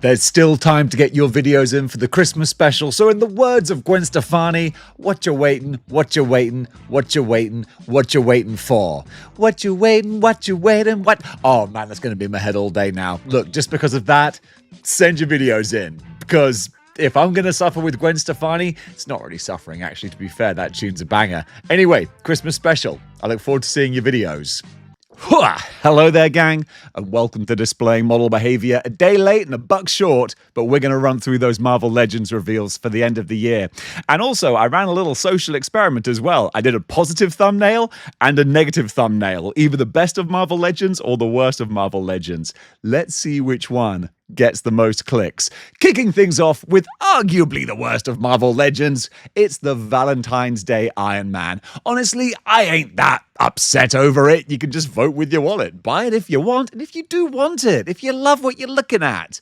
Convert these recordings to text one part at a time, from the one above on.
There's still time to get your videos in for the Christmas special, so in the words of Gwen Stefani, what you waiting, what you waiting, what you waiting, what you waiting for? What you waiting, what you waiting, what? Oh man, that's going to be in my head all day now. Look, just because of that, send your videos in, because if I'm going to suffer with Gwen Stefani, it's not really suffering, actually, to be fair. That tune's a banger. Anyway, Christmas special. I look forward to seeing your videos. Hello there, gang, and welcome to Displaying Model Behaviour. A day late and a buck short, but we're going to run through those Marvel Legends reveals for the end of the year. And also, I ran a little social experiment as well. I did a positive thumbnail and a negative thumbnail, either the best of Marvel Legends or the worst of Marvel Legends. Let's see which one gets the most clicks. Kicking things off with arguably the worst of Marvel Legends, it's the Valentine's Day Iron Man. Honestly, I ain't that upset over it. You can just vote with your wallet. Buy it if you want, and if you do want it, if you love what you're looking at,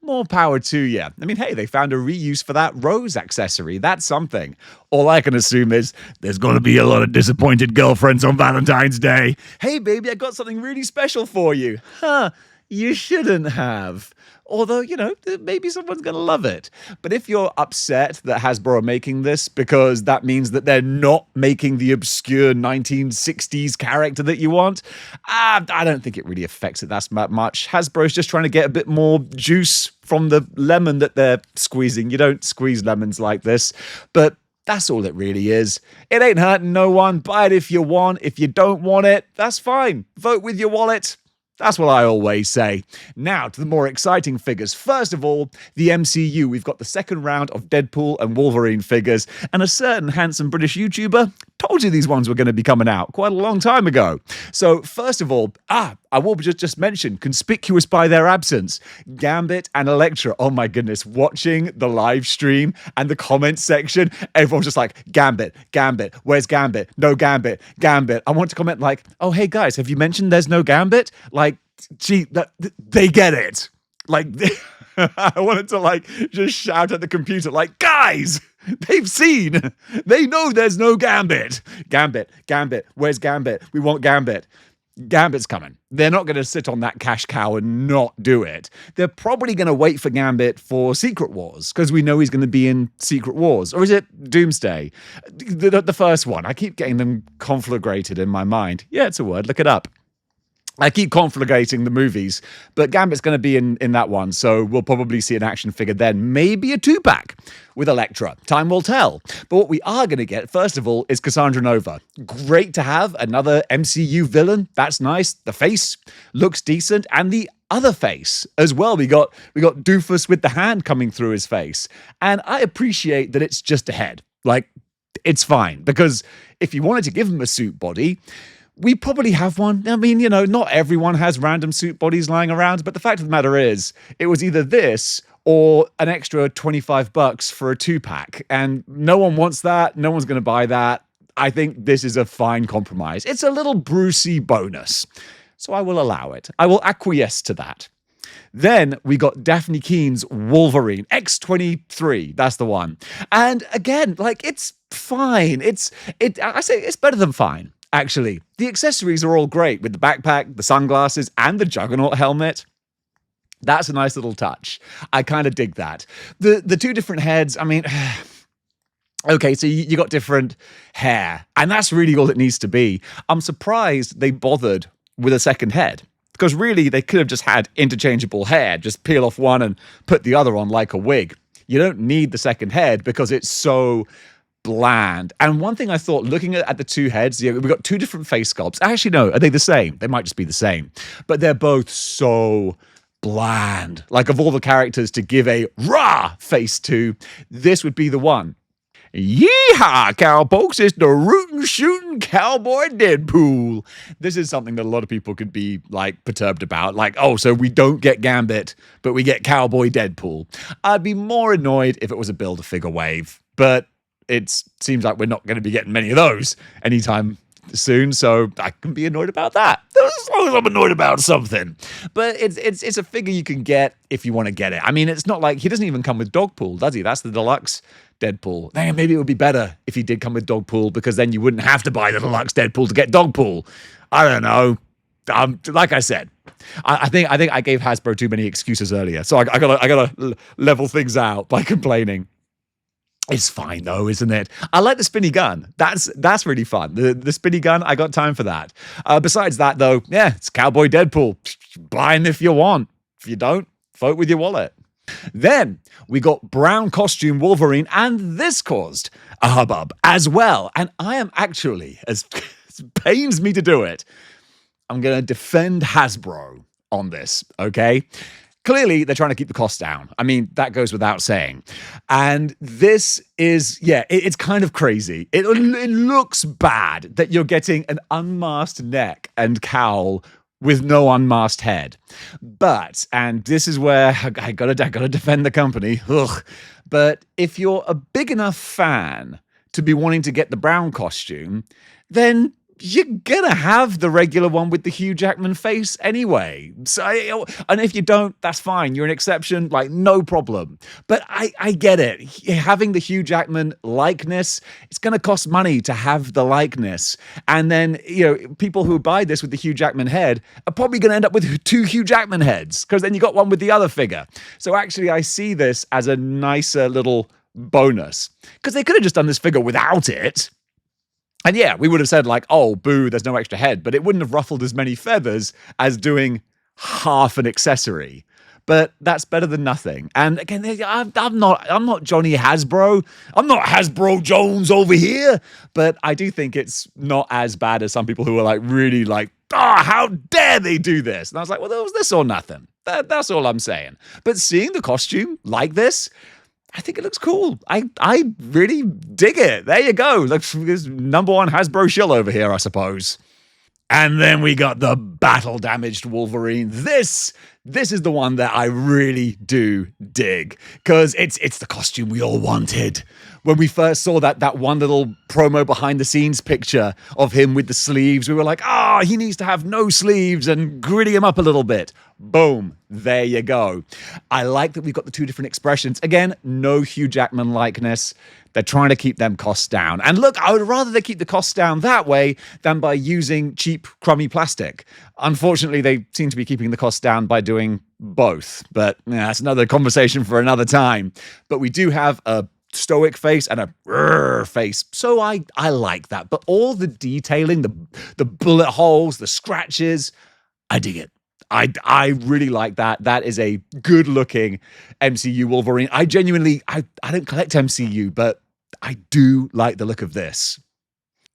more power to you. I mean, hey, they found a reuse for that rose accessory. That's something. All I can assume is there's going to be a lot of disappointed girlfriends on Valentine's Day. Hey, baby, I got something really special for you. Huh, you shouldn't have. Although, you know, maybe someone's going to love it. But if you're upset that Hasbro are making this because that means that they're not making the obscure 1960s character that you want, I don't think it really affects it that much. Hasbro's just trying to get a bit more juice from the lemon that they're squeezing. You don't squeeze lemons like this, but that's all it really is. It ain't hurting no one. Buy it if you want. If you don't want it, that's fine. Vote with your wallet. That's what I always say. Now to the more exciting figures. First of all, the MCU. We've got the second round of Deadpool and Wolverine figures, and a certain handsome British YouTuber told you these ones were going to be coming out quite a long time ago. So first of all, I will just mention, conspicuous by their absence, Gambit and Elektra. Oh my goodness, watching the live stream and the comment section, everyone's just like, Gambit, Gambit, where's Gambit? No Gambit, Gambit. I want to comment like, oh hey guys, have you mentioned there's no Gambit? Like, gee, they get it. Like, I wanted to like just shout at the computer like, guys, they've seen. They know there's no Gambit. Gambit, Gambit, where's Gambit? We want Gambit. Gambit's coming. They're not going to sit on that cash cow and not do it. They're probably going to wait for Gambit for Secret Wars, because we know he's going to be in Secret Wars. Or is it Doomsday? The first one. I keep getting them conflagrated in my mind. Yeah, it's a word. Look it up. I keep conflagrating the movies, but Gambit's going to be in that one, so we'll probably see an action figure then. Maybe a 2-pack with Elektra. Time will tell. But what we are going to get, first of all, is Cassandra Nova. Great to have another MCU villain. That's nice. The face looks decent, and the other face as well. We got Doofus with the hand coming through his face, and I appreciate that it's just a head. Like, it's fine, because if you wanted to give him a suit body, we probably have one. I mean, you know, not everyone has random suit bodies lying around, but the fact of the matter is, it was either this or an extra $25 for a 2-pack, and no one wants that. No one's going to buy that. I think this is a fine compromise. It's a little Brucey bonus, so I will allow it. I will acquiesce to that. Then we got Daphne Keene's Wolverine, X-23, that's the one. And again, like, it's fine. I say it's better than fine. Actually, the accessories are all great with the backpack, the sunglasses, and the Juggernaut helmet. That's a nice little touch. I kind of dig that. The two different heads, I mean, okay, so you got different hair, and that's really all it needs to be. I'm surprised they bothered with a second head, because really they could have just had interchangeable hair, just peel off one and put the other on like a wig. You don't need the second head because it's so bland. And one thing I thought, looking at the two heads, we've got two different face sculpts. Actually, no, are they the same? They might just be the same. But they're both so bland. Like, of all the characters to give a rah face to, this would be the one. Yeehaw, cowpokes, it's the rootin' shootin' cowboy Deadpool. This is something that a lot of people could be, like, perturbed about. Like, oh, so we don't get Gambit, but we get cowboy Deadpool. I'd be more annoyed if it was a Build-A-Figure wave, but it seems like we're not going to be getting many of those anytime soon, so I can be annoyed about that. As long as I'm annoyed about something. But it's a figure you can get if you want to get it. I mean, it's not like he doesn't even come with Dogpool, does he? That's the Deluxe Deadpool. Maybe it would be better if he did come with Dogpool, because then you wouldn't have to buy the Deluxe Deadpool to get Dogpool. I don't know. like I said, I think I gave Hasbro too many excuses earlier, so I gotta level things out by complaining. It's fine though, isn't it? I like the spinny gun. That's really fun. The spinny gun, I got time for that. Besides that though, yeah, it's Cowboy Deadpool. Buy him if you want. If you don't, vote with your wallet. Then we got brown costume Wolverine, and this caused a hubbub as well. And I am actually, as pains me to do it, I'm going to defend Hasbro on this, okay? Clearly, they're trying to keep the costs down. I mean, that goes without saying. And this is, yeah, it's kind of crazy. It looks bad that you're getting an unmasked neck and cowl with no unmasked head. But, and this is where I gotta defend the company. Ugh. But if you're a big enough fan to be wanting to get the brown costume, then you're gonna have the regular one with the Hugh Jackman face anyway. So, and if you don't, that's fine. You're an exception, like no problem. But I get it. Having the Hugh Jackman likeness, it's gonna cost money to have the likeness. And then, people who buy this with the Hugh Jackman head are probably gonna end up with 2 Hugh Jackman heads, because then you got one with the other figure. So actually, I see this as a nicer little bonus, because they could have just done this figure without it. And yeah, we would have said like, oh, boo, there's no extra head, but it wouldn't have ruffled as many feathers as doing half an accessory. But that's better than nothing. And again, I'm not Johnny Hasbro. I'm not Hasbro Jones over here. But I do think it's not as bad as some people who are like really like, how dare they do this? And I was like, well, there was this or nothing. That's all I'm saying. But seeing the costume like this, I think it looks cool. I really dig it. There you go. Looks this #1 Hasbro shill over here, I suppose. And then we got the battle-damaged Wolverine. This is the one that I really do dig, because it's the costume we all wanted. When we first saw that one little promo behind-the-scenes picture of him with the sleeves, we were like, he needs to have no sleeves and gritty him up a little bit. Boom. There you go. I like that we've got the 2 different expressions. Again, no Hugh Jackman likeness. They're trying to keep them costs down. And look, I would rather they keep the costs down that way than by using cheap, crummy plastic. Unfortunately, they seem to be keeping the costs down by doing both. But that's another conversation for another time. But we do have a stoic face and a face. So I like that. But all the detailing, the bullet holes, the scratches, I dig it. I really like that. That is a good-looking MCU Wolverine. I genuinely, I don't collect MCU, but I do like the look of this.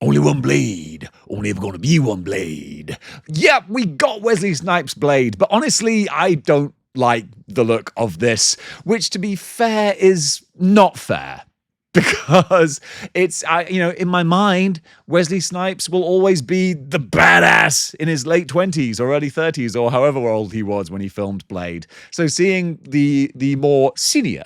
Only one blade. Only ever gonna be one blade. Yep, we got Wesley Snipes' blade, but honestly, I don't like the look of this, which, to be fair, is not fair. Because it's, in my mind, Wesley Snipes will always be the badass in his late 20s or early 30s or however old he was when he filmed Blade. So seeing the more senior,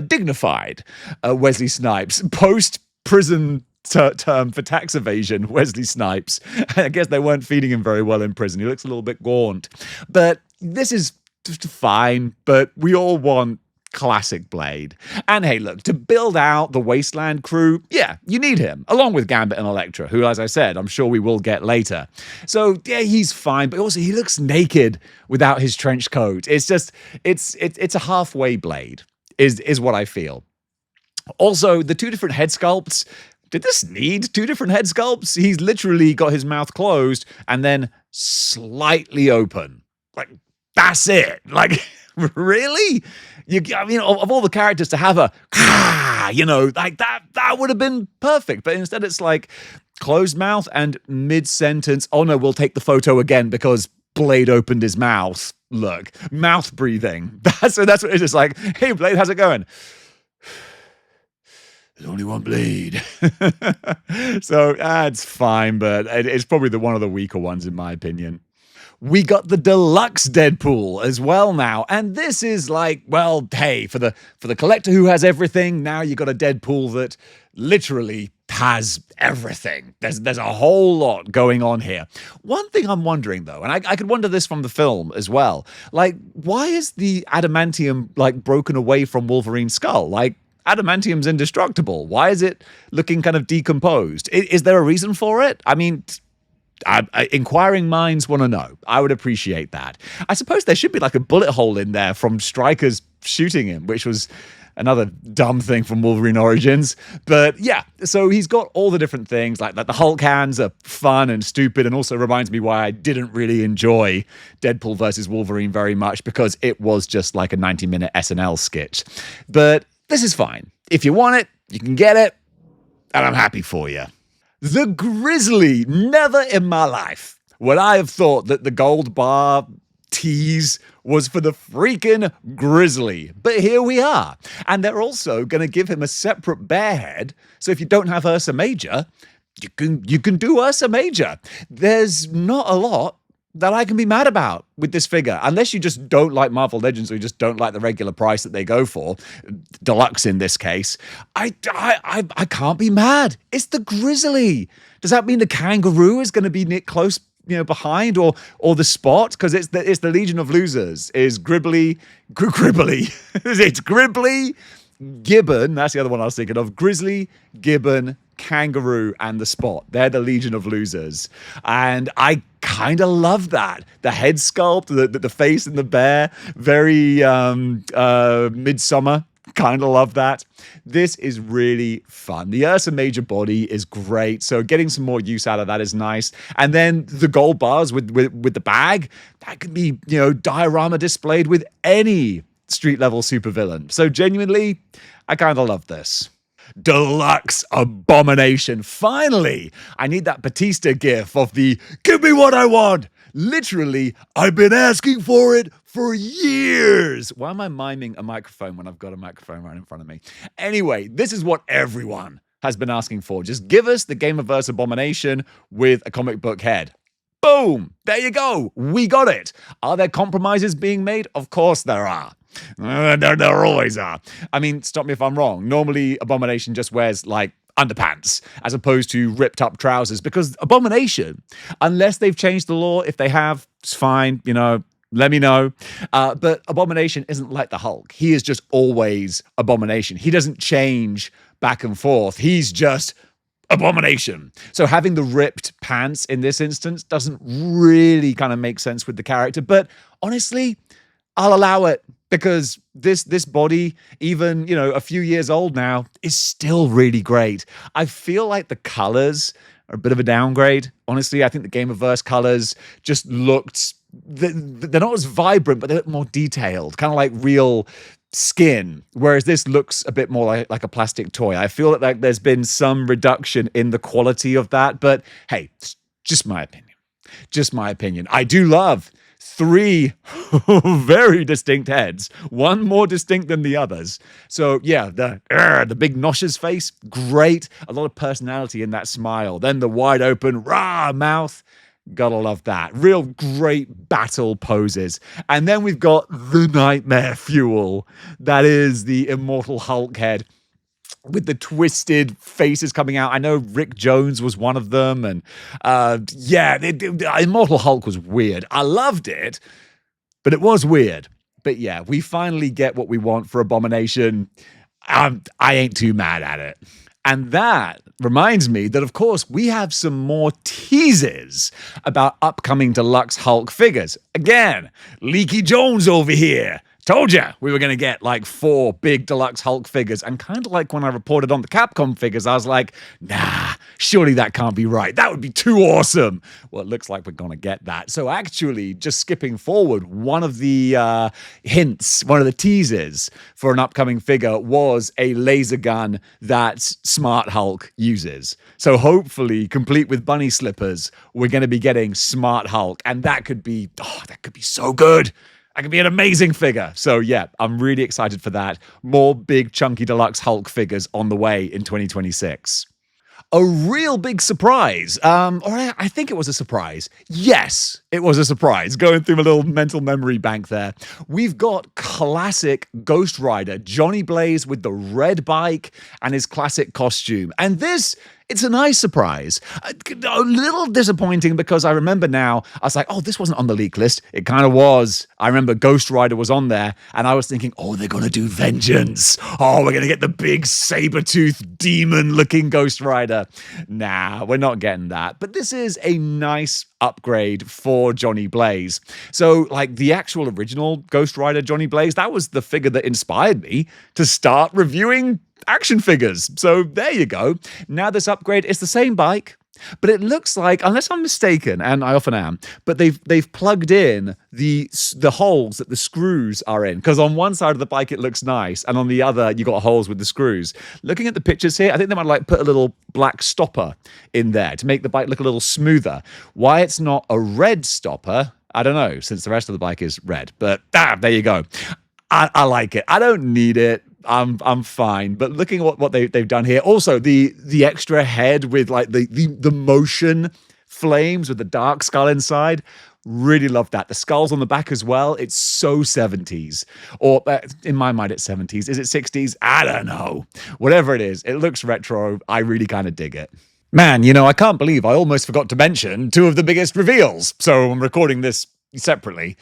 dignified Wesley Snipes post-prison term for tax evasion, Wesley Snipes, I guess they weren't feeding him very well in prison. He looks a little bit gaunt. But this is fine, but we all want classic Blade. And hey, look, to build out the Wasteland crew, yeah, you need him, along with Gambit and Elektra, who, as I said, I'm sure we will get later. So yeah, he's fine, but also he looks naked without his trench coat. It's just, it's a halfway Blade, is what I feel. Also, the 2 different head sculpts, did this need 2 different head sculpts? He's literally got his mouth closed and then slightly open. Like, that's it. Like, really? Of all the characters to have like that would have been perfect. But instead it's like closed mouth and mid-sentence, oh no, we'll take the photo again because Blade opened his mouth. Look, mouth breathing. That's what it is like. Hey, Blade, how's it going? There's only one blade. So it's fine, but it's probably one of the weaker ones in my opinion. We got the Deluxe Deadpool as well now. And this is like, well, hey, for the collector who has everything, now you got a Deadpool that literally has everything. There's a whole lot going on here. One thing I'm wondering, though, and I could wonder this from the film as well, like, why is the adamantium, like, broken away from Wolverine's skull? Like, adamantium's indestructible. Why is it looking kind of decomposed? Is there a reason for it? I mean, Inquiring minds want to know. I would appreciate that. I suppose there should be like a bullet hole in there from strikers shooting him, which was another dumb thing from Wolverine Origins. But yeah, so he's got all the different things, like the Hulk hands are fun and stupid, and also reminds me why I didn't really enjoy Deadpool versus Wolverine very much, because it was just like a 90-minute SNL skit. But this is fine. If you want it, you can get it, and I'm happy for you. The Grizzly. Never in my life would I have thought that the gold bar tease was for the freaking Grizzly. But here we are. And they're also going to give him a separate bear head. So if you don't have Ursa Major, you can do Ursa Major. There's not a lot that I can be mad about with this figure, unless you just don't like Marvel Legends or you just don't like the regular price that they go for, deluxe in this case. I can't be mad. It's the Grizzly. Does that mean the Kangaroo is going to be close, behind, or the Spot? Because it's the Legion of Losers. Is Gribbly? It's Gribbly, Gibbon. That's the other one I was thinking of. Grizzly, Gibbon, Kangaroo, and the Spot. They're the Legion of Losers, and I kind of love that. The head sculpt, the face and the bear, very Midsummer. Kind of love that. This is really fun. The Ursa Major body is great, so getting some more use out of that is nice. And then the gold bars with the bag, that could be, diorama displayed with any street level supervillain. So genuinely, I kind of love this. Deluxe Abomination. Finally, I need that Batista gif of the "give me what I want." Literally, I've been asking for it for years. Why am I miming a microphone when I've got a microphone right in front of me? Anyway, this is what everyone has been asking for. Just give us the Gameverse Abomination with a comic book head. Boom! There you go. We got it. Are there compromises being made? Of course there are. There always are. I mean, stop me if I'm wrong. Normally, Abomination just wears, like, underpants as opposed to ripped up trousers, because Abomination, unless they've changed the law, if they have, it's fine, let me know. But Abomination isn't like the Hulk. He is just always Abomination. He doesn't change back and forth. He's just Abomination. So having the ripped pants in this instance doesn't really kind of make sense with the character. But honestly, I'll allow it, because this body, even, a few years old now, is still really great. I feel like the colors are a bit of a downgrade. Honestly, I think the Gameverse colors just looked, they're not as vibrant, but they look more detailed, kind of like real skin, whereas this looks a bit more like a plastic toy. I feel like there's been some reduction in the quality of that, but hey, it's just my opinion. Just my opinion. I do love 3 very distinct heads, one more distinct than the others. So yeah, the big Nosha's face, great. A lot of personality in that smile. Then the wide open rah mouth. Gotta love that. Real great battle poses. And then we've got the nightmare fuel. That is the Immortal Hulk head, with the twisted faces coming out. I know Rick Jones was one of them. And Immortal Hulk was weird. I loved it, but it was weird. But yeah, we finally get what we want for Abomination. I ain't too mad at it. And that reminds me that, of course, we have some more teases about upcoming Deluxe Hulk figures. Again, Leaky Jones over here. Told ya we were going to get like 4 big Deluxe Hulk figures. And kind of like when I reported on the Capcom figures, I was like, nah, surely that can't be right. That would be too awesome. Well, it looks like we're going to get that. So actually, just skipping forward, one of the hints, one of the teases for an upcoming figure was a laser gun that Smart Hulk uses. So hopefully, complete with bunny slippers, we're going to be getting Smart Hulk. And that could be so good. That could be an amazing figure. So yeah, I'm really excited for that. More big chunky Deluxe Hulk figures on the way in 2026. A real big surprise, or I think it was a surprise. Yes, it was a surprise. Going through my little mental memory bank there. We've got classic Ghost Rider, Johnny Blaze with the red bike and his classic costume. And this It's a nice surprise. A little disappointing because I remember now, I was like, oh, this wasn't on the leak list. It kind of was. I remember Ghost Rider was on there, and I was thinking, oh, they're going to do Vengeance. Oh, we're going to get the big saber-toothed demon-looking Ghost Rider. Nah, we're not getting that. But this is a nice upgrade for Johnny Blaze. So, like, the actual original Ghost Rider Johnny Blaze, that was the figure that inspired me to start reviewing action figures. So there you go. Now this upgrade is the same bike, but it looks like, unless I'm mistaken, and I often am, but they've plugged in the holes that the screws are in. Because on one side of the bike it looks nice, and on the other you got holes with the screws. Looking at the pictures here, I think they might like put a little black stopper in there to make the bike look a little smoother. Why it's not a red stopper, I don't know, since the rest of the bike is red. But there you go. I like it. I don't need it. I'm fine. But looking at what they've done here, also the extra head with like the motion flames with the dark skull inside, really love that. The skull's on the back as well. It's so 70s. Or in my mind, it's 70s. Is it 60s? I don't know. Whatever it is, it looks retro. I really kind of dig it. Man, you know, I can't believe I almost forgot to mention two of the biggest reveals. So I'm recording this separately.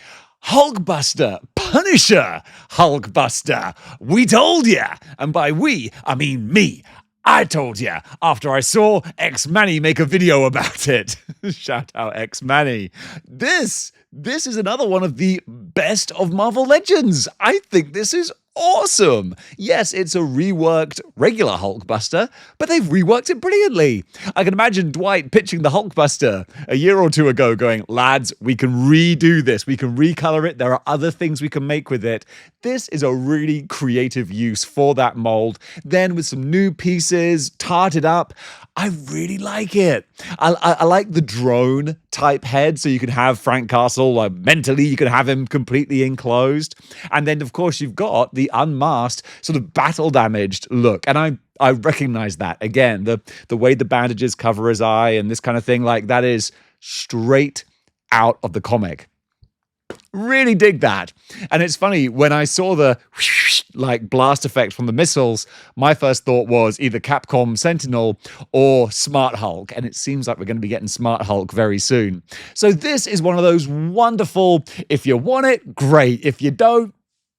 Hulkbuster Punisher. Hulkbuster. We told ya. And by we, I mean me. I told ya after I saw X Manny make a video about it. Shout out X Manny. This is another one of the best of Marvel Legends. I think this is awesome. Yes, it's a reworked regular Hulkbuster, but they've reworked it brilliantly. I can imagine Dwight pitching the Hulkbuster a year or two ago going, lads, we can redo this. We can recolor it. There are other things we can make with it. This is a really creative use for that mold. Then with some new pieces, tarted up, I really like it. I like the drone type head, so you can have Frank Castle mentally, you can have him completely enclosed. And then, of course, you've got the unmasked, sort of battle damaged look. And I recognize that. Again, the way the bandages cover his eye and this kind of thing, like that is straight out of the comic. Really dig that. And it's funny, when I saw the like blast effect from the missiles, my first thought was either Capcom Sentinel or Smart Hulk. And it seems like we're going to be getting Smart Hulk very soon. So this is one of those wonderful, if you want it, great. If you don't,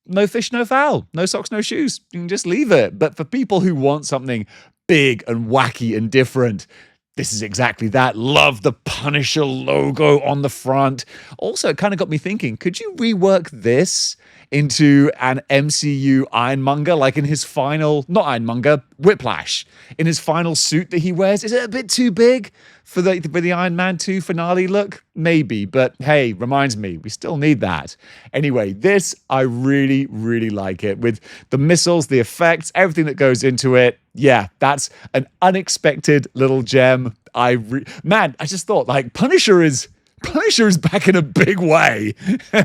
no fish, no fowl. No socks, no shoes. You can just leave it. But for people who want something big and wacky and different, this is exactly that. Love the Punisher logo on the front. Also, it kind of got me thinking, could you rework this into an MCU Ironmonger, like in his final, not Ironmonger, Whiplash, in his final suit that he wears? Is it a bit too big for the Iron Man 2 finale look? Maybe, but hey, reminds me, we still need that. Anyway, this, I really, really like it. With the missiles, the effects, everything that goes into it. Yeah, that's an unexpected little gem. I just thought, like, Punisher is back in a big way.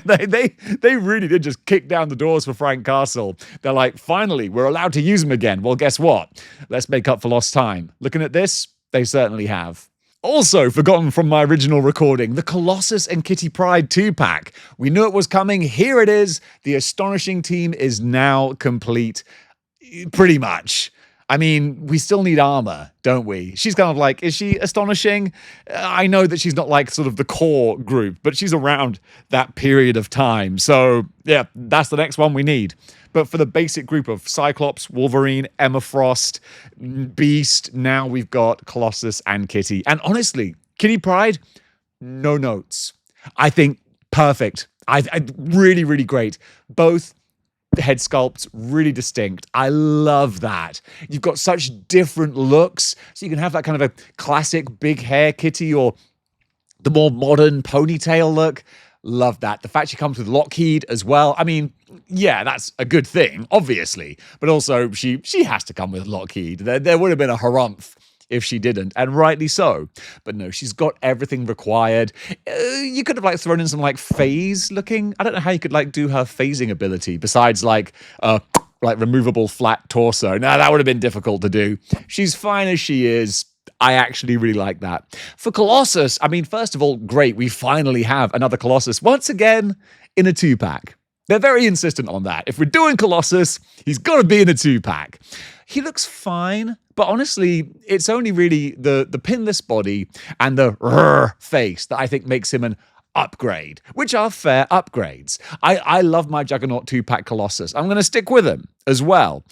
they really did just kick down the doors for Frank Castle. They're like, finally, we're allowed to use him again. Well, guess what? Let's make up for lost time. Looking at this, they certainly have. Also forgotten from my original recording, the Colossus and Kitty Pryde 2-pack. We knew it was coming. Here it is. The astonishing team is now complete. Pretty much. I mean, we still need armor, don't we? She's kind of like, is she astonishing? I know that she's not like sort of the core group, but she's around that period of time. So yeah, that's the next one we need. But for the basic group of Cyclops, Wolverine, Emma Frost, Beast, now we've got Colossus and Kitty. And honestly, Kitty Pryde, no notes. I think perfect. I really, really great. Both head sculpts, really distinct. I love that. You've got such different looks. So you can have that kind of a classic big hair Kitty or the more modern ponytail look. Love that. The fact she comes with Lockheed as well. I mean, yeah, that's a good thing, obviously. But also, she has to come with Lockheed. There would have been a harumph if she didn't, and rightly so. But no, she's got everything required. You could have like thrown in some like phase looking. I don't know how you could like do her phasing ability besides like removable flat torso. Now that would have been difficult to do. She's fine as she is. I actually really like that. For Colossus, I mean, first of all, great. We finally have another Colossus once again in a 2-pack. They're very insistent on that. If we're doing Colossus, he's got to be in a 2-pack. He looks fine, But honestly, it's only really the pinless body and the face that I think makes him an upgrade, which are fair upgrades. I love my Juggernaut 2-pack Colossus. I'm going to stick with him as well.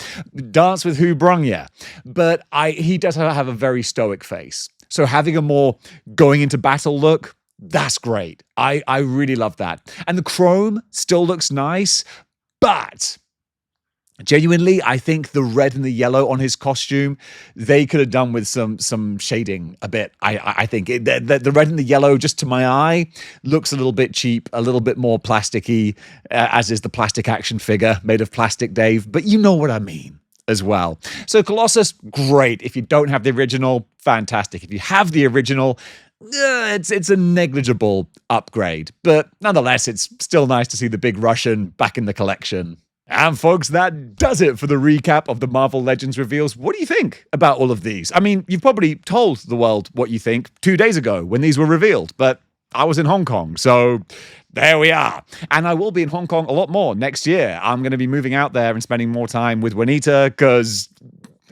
Dance with who brung ya. But he does have a very stoic face. So having a more going into battle look, that's great. I really love that. And the chrome still looks nice, but genuinely, I think the red and the yellow on his costume, they could have done with some shading a bit. I think the red and the yellow, just to my eye, looks a little bit cheap, a little bit more plasticky, as is the plastic action figure made of plastic, Dave. But you know what I mean as well. So Colossus, great. If you don't have the original, fantastic. If you have the original, it's a negligible upgrade. But nonetheless, it's still nice to see the big Russian back in the collection. And folks, that does it for the recap of the Marvel Legends reveals. What do you think about all of these? I mean, you've probably told the world what you think 2 days ago when these were revealed, but I was in Hong Kong, so there we are. And I will be in Hong Kong a lot more next year. I'm going to be moving out there and spending more time with Juanita, because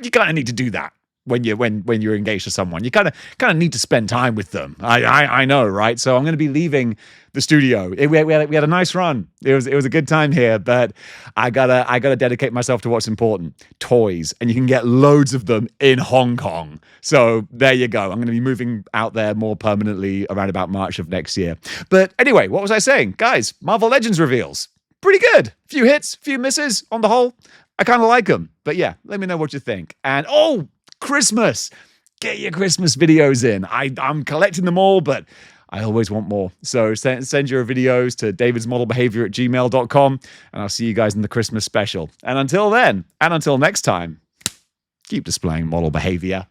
you kind of need to do that when you're engaged to someone. You kind of need to spend time with them. I know, right? So I'm going to be leaving the studio. We had a nice run. It was a good time here, but I gotta dedicate myself to what's important: toys, and you can get loads of them in Hong Kong. So there you go. I'm going to be moving out there more permanently around about March of next year. But anyway, what was I saying, guys? Marvel Legends reveals, pretty good. Few hits, few misses. On the whole, I kind of like them. But yeah, let me know what you think. And Christmas. Get your Christmas videos in. I'm collecting them all, but I always want more. So send your videos to davidsmodelbehavior@gmail.com, and I'll see you guys in the Christmas special. And until then, and until next time, keep displaying model behavior.